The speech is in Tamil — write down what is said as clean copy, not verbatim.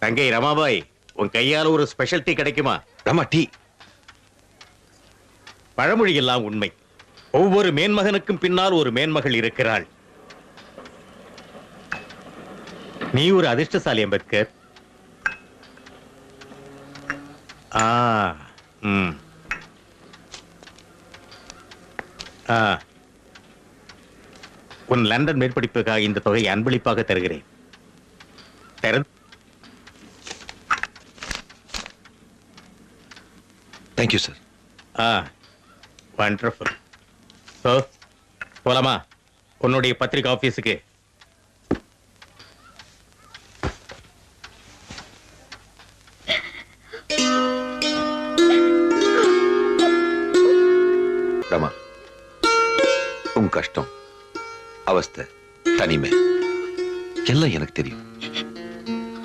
தங்கை ரமாபாய், உன் கையால ஒரு ஸ்பெஷல் டீ கிடைக்குமா? ரமா டீ. பழமொழி எல்லாம் உண்மை. ஒவ்வொரு மேன்மகனுக்கும் பின்னால் ஒரு மேன்மகள் இருக்கிறாள். நீ ஒரு அதிர்ஷ்டசாலி அம்பேத்கர். உன் லண்டன் மேற்படிப்புக்காக இந்த தொகையை அன்பளிப்பாக தருகிறேன். Thank you sir. வண்டர்ஃபுல். போலாமா உன்னுடைய பத்திரிகை ஆபீஸுக்கு? ரமா, உன் கஷ்டம், அவஸ்தை, தனிமை எல்லாம் எனக்கு தெரியும்.